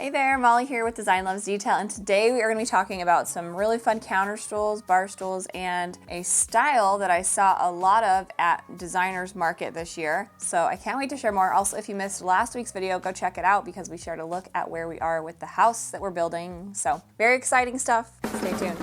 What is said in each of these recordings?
Hey there, Molly here with Design Loves Detail, and today we are going to be talking about some really fun counter stools, bar stools, and a style that I saw a lot of at Designers Market this year. So I can't wait to share more. Also, if you missed last week's video, go check it out because we shared a look at where we are with the house that we're building. So very exciting stuff. Stay tuned.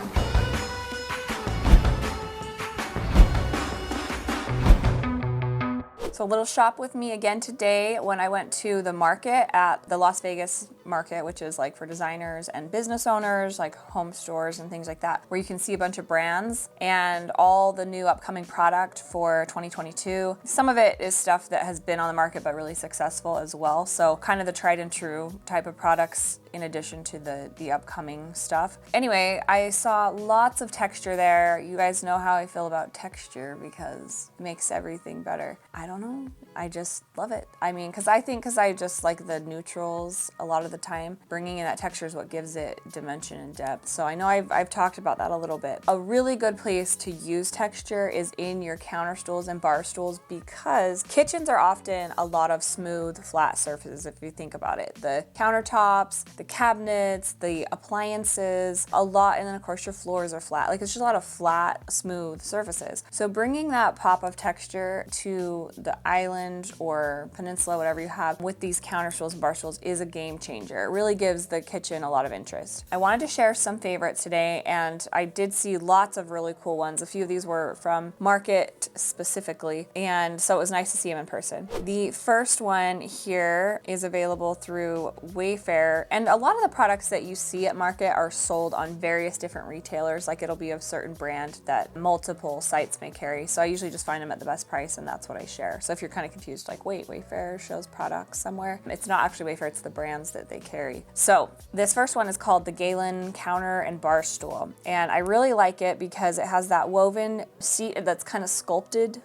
So a little shop with me again today when I went to the market at the Las Vegas market, which is like for designers and business owners, like home stores and things like that, where you can see a bunch of brands and all the new upcoming product for 2022. Some of it is stuff that has been on the market but really successful as well. So kind of the tried and true type of products in addition to the upcoming stuff. Anyway, I saw lots of texture there. You guys know how I feel about texture because it makes everything better. I don't know. I just love it. I mean, because I just like the neutrals a lot of the time. Bringing in that texture is what gives it dimension and depth. So I know I've talked about that a little bit. A really good place to use texture is in your counter stools and bar stools because kitchens are often a lot of smooth, flat surfaces if you think about it. The countertops, the cabinets, the appliances, a lot, and then of course your floors are flat. Like it's just a lot of flat, smooth surfaces. So bringing that pop of texture to the island or peninsula, whatever you have, with these counter stools and bar stools is a game changer. It really gives the kitchen a lot of interest. I wanted to share some favorites today, and I did see lots of really cool ones. A few of these were from Market specifically, and so it was nice to see them in person. The first one here is available through Wayfair, and a lot of the products that you see at Market are sold on various different retailers. Like it'll be a certain brand that multiple sites may carry. So I usually just find them at the best price, and that's what I share. So if you're kind of confused, like, wait, Wayfair shows products somewhere. It's not actually Wayfair, it's the brands that they carry. So this first one is called the Gaylen Counter and Bar Stool. And I really like it because it has that woven seat that's kind of sculpted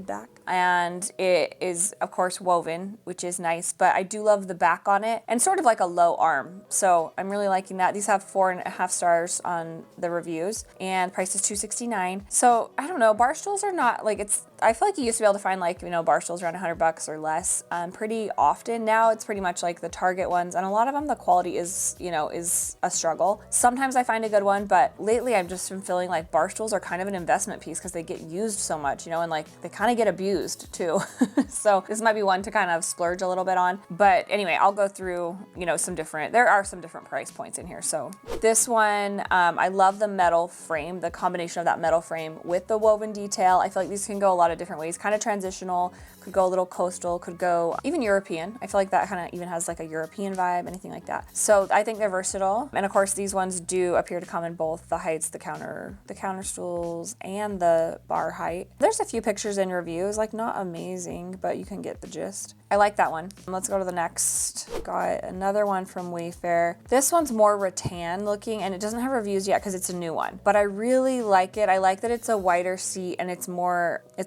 back, and it is of course woven, which is nice, but I do love the back on it and sort of like a low arm, so I'm really liking that. These have 4.5 stars on the reviews and price is $269. So I don't know, bar stools are not like, I feel like you used to be able to find like, you know, bar stools around $100 or less pretty often. Now it's pretty much like the Target ones, and a lot of them the quality is, you know, is a struggle. Sometimes I find a good one, but lately I've just been feeling like bar stools are kind of an investment piece because they get used so much, you know, and like they kind of get abused too. So this might be one to kind of splurge a little bit on. But anyway, I'll go through, you know, there are some different price points in here. So this one, I love the metal frame, the combination of that metal frame with the woven detail. I feel like these can go a lot of different ways, kind of transitional, could go a little coastal, could go even European. I feel like that kind of even has like a European vibe, anything like that. So I think they're versatile. And of course, these ones do appear to come in both the heights, the counter stools and the bar height. There's a few pictures in reviews, like not amazing, but you can get the gist. I like that one. Let's go to the next. Got another one from Wayfair. This one's more rattan looking, and it doesn't have reviews yet because it's a new one, but I really like it. I like that it's a wider seat and it's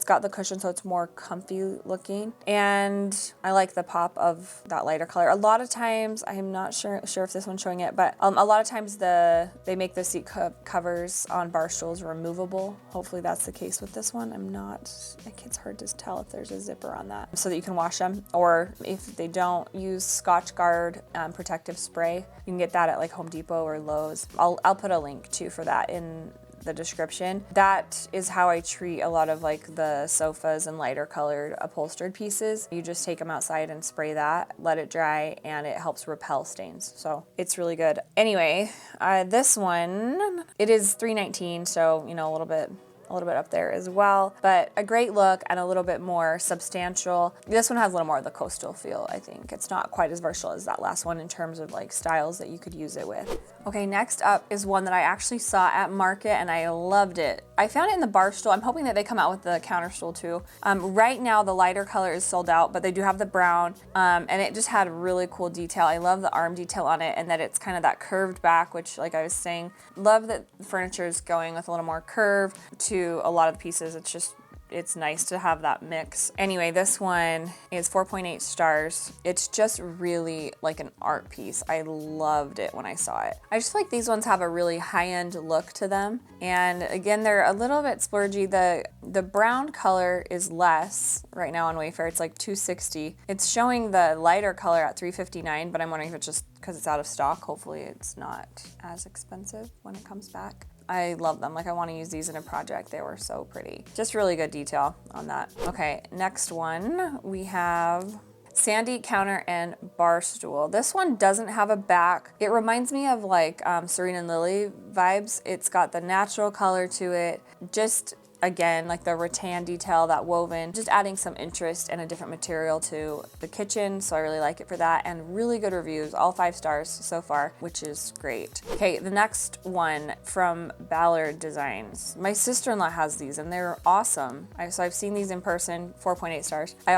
got the cushion, so it's more comfy looking, and I like the pop of that lighter color. A lot of times, I'm not sure if this one's showing it, but a lot of times they make the seat covers on bar stools removable. Hopefully that's the case with this one. It's hard to tell if there's a zipper on that, so that you can wash them, or if they don't, use Scotch Guard protective spray. You can get that at like Home Depot or Lowe's. I'll put a link too for that in the description. That is how I treat a lot of like the sofas and lighter colored upholstered pieces. You just take them outside and spray that, let it dry, and it helps repel stains. So it's really good. Anyway, this one, it is $319, so you know, a little bit up there as well, but a great look and a little bit more substantial. This one has a little more of the coastal feel, I think. It's not quite as versatile as that last one in terms of like styles that you could use it with. Okay, next up is one that I actually saw at Market and I loved it. I found it in the bar stool. I'm hoping that they come out with the counter stool too. Right now the lighter color is sold out, but they do have the brown, and it just had really cool detail. I love the arm detail on it and that it's kind of that curved back, which like I was saying, love that the furniture is going with a little more curve to a lot of the pieces. It's just it's nice to have that mix. Anyway, this one is 4.8 stars. It's just really like an art piece. I loved it when I saw it. I just feel like these ones have a really high-end look to them. And again, they're a little bit splurgy. The brown color is less right now on Wayfair. It's like $260. It's showing the lighter color at $359, but I'm wondering if it's just because it's out of stock. Hopefully it's not as expensive when it comes back. I love them. Like, I want to use these in a project. They were so pretty. Just really good detail on that. Okay, next one we have Sandy counter and bar stool. This one doesn't have a back. It reminds me of like Serena and Lily vibes. It's got the natural color to it. Just again, like the rattan detail, that woven, just adding some interest and a different material to the kitchen. So I really like it for that, and really good reviews, all 5 stars so far, which is great. Okay, the next one from Ballard Designs. My sister-in-law has these and they're awesome. So I've seen these in person, 4.8 stars. They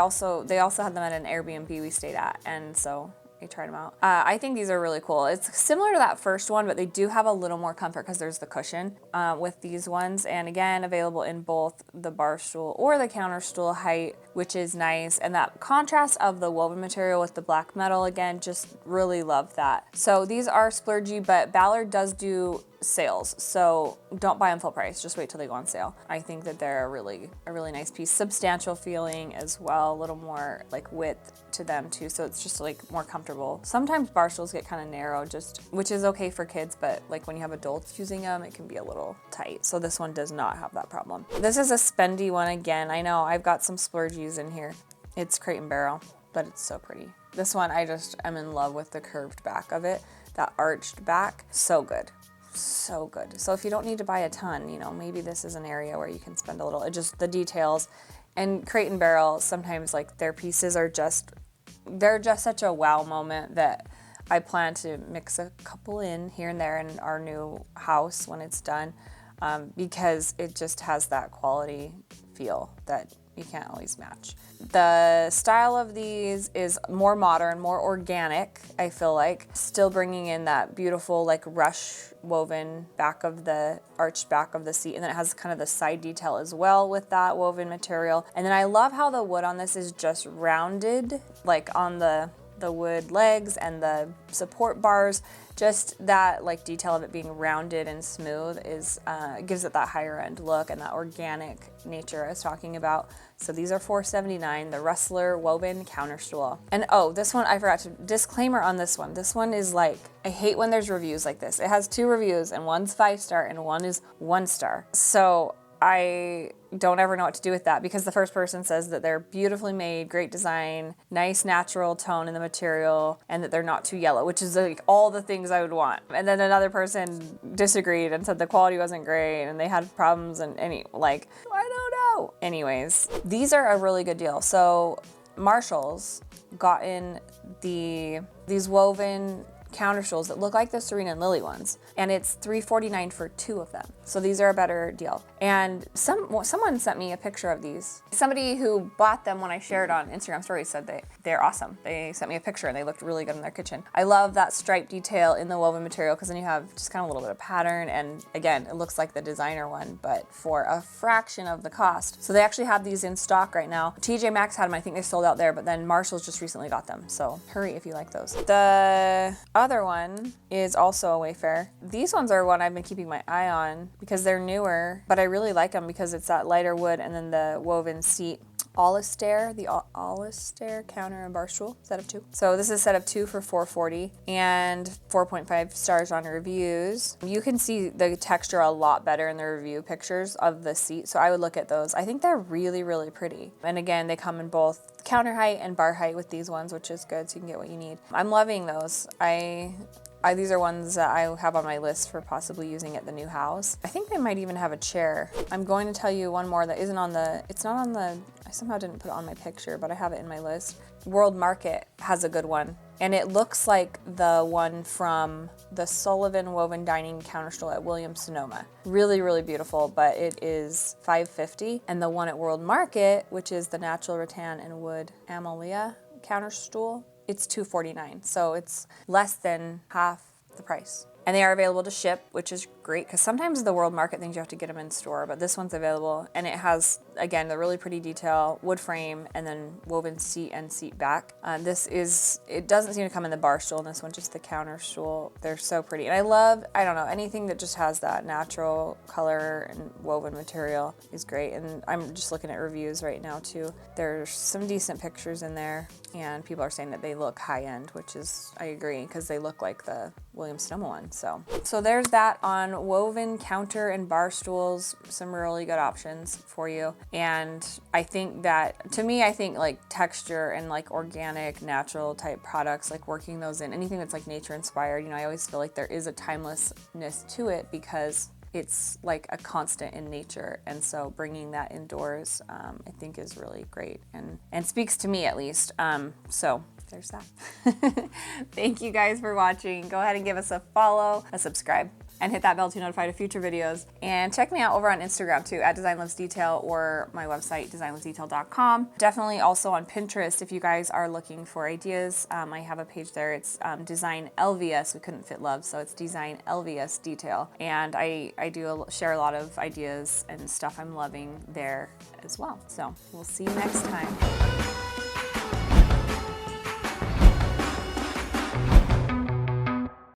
also had them at an Airbnb we stayed at, and so I tried them out. I think these are really cool. It's similar to that first one, but they do have a little more comfort because there's the cushion with these ones. And again, available in both the bar stool or the counter stool height, which is nice. And that contrast of the woven material with the black metal, again, just really love that. So these are splurgy, but Ballard does do sales, so don't buy them full price, just wait till they go on sale. I think that they're a really nice piece, substantial feeling as well, a little more like width to them too, so it's just like more comfortable. Sometimes bar stools get kind of narrow, which is okay for kids, but like when you have adults using them, it can be a little tight. So this one does not have that problem. This is a spendy one again. I know I've got some splurgies in here. It's Crate and Barrel, but it's so pretty. This one, I just am in love with the curved back of it, that arched back, so good. So good. So if you don't need to buy a ton, you know, maybe this is an area where you can spend a little. It just the details. And Crate and Barrel, sometimes like their pieces are they're just such a wow moment that I plan to mix a couple in here and there in our new house when it's done, because it just has that quality feel that you can't always match. The style of these is more modern, more organic, I feel like. Still bringing in that beautiful like rush woven back of the arched back of the seat, and then it has kind of the side detail as well with that woven material. And then I love how the wood on this is just rounded, like on the wood legs and the support bars. Just that like detail of it being rounded and smooth is gives it that higher end look and that organic nature I was talking about. So these are $4.79, the Rustler woven counter stool. And oh, this one, I forgot to, disclaimer on this one. This one is like, I hate when there's reviews like this. It has 2 reviews and one's 5 star and one is 1 star. So I don't ever know what to do with that, because the first person says that they're beautifully made, great design, nice natural tone in the material, and that they're not too yellow, which is like all the things I would want. And then another person disagreed and said the quality wasn't great and they had problems, and I don't know. Anyways, these are a really good deal. So Marshall's got in these woven counter stools that look like the Serena and Lily ones, and it's $3.49 for 2 of them. So these are a better deal. And someone sent me a picture of these. Somebody who bought them when I shared on Instagram stories said they're awesome. They sent me a picture and they looked really good in their kitchen. I love that stripe detail in the woven material, because then you have just kind of a little bit of pattern, and again, it looks like the designer one, but for a fraction of the cost. So they actually have these in stock right now. TJ Maxx had them. I think they sold out there, but then Marshall's just recently got them. So hurry if you like those. The other one is also a Wayfair. These ones are one I've been keeping my eye on because they're newer, but I really like them because it's that lighter wood and then the woven seat. Alistair, the Alistair counter and bar stool, set of 2. So this is a set of 2 for $4.40 and 4.5 stars on reviews. You can see the texture a lot better in the review pictures of the seat, so I would look at those. I think they're really, really pretty. And again, they come in both counter height and bar height with these ones, which is good, so you can get what you need. I'm loving those. These are ones that I have on my list for possibly using at the new house. I think they might even have a chair. I'm going to tell you one more that isn't on the, it's not on the, I somehow didn't put it on my picture, but I have it in my list. World Market has a good one. And it looks like the one from the Sullivan Woven Dining Counter Stool at Williams-Sonoma. Really, really beautiful, but it is $5.50. And the one at World Market, which is the natural rattan and wood Amelia counter stool, it's $2.49. So it's less than half the price. And they are available to ship, which is great because sometimes the World Market things you have to get them in store, but this one's available. And it has, again, the really pretty detail, wood frame, and then woven seat and seat back. It doesn't seem to come in the bar stool in this one, just the counter stool. They're so pretty. And I love, I don't know, anything that just has that natural color and woven material is great. And I'm just looking at reviews right now too. There's some decent pictures in there, and people are saying that they look high end, which is, I agree, because they look like the Williams Sonoma one. So there's that on woven counter and bar stools, some really good options for you. And I think that, to me, I think like texture and like organic, natural type products, like working those in, anything that's like nature inspired, you know, I always feel like there is a timelessness to it because it's like a constant in nature. And so bringing that indoors, I think is really great and speaks to me at least. So there's that. Thank you guys for watching. Go ahead and give us a follow, a subscribe, and hit that bell to be notified of future videos. And check me out over on Instagram too, at Design Loves Detail, or my website, designlovesdetail.com. Definitely also on Pinterest if you guys are looking for ideas. I have a page there. It's Design LVS. We couldn't fit love, so it's Design LVS Detail. And I do share a lot of ideas and stuff I'm loving there as well. So we'll see you next time.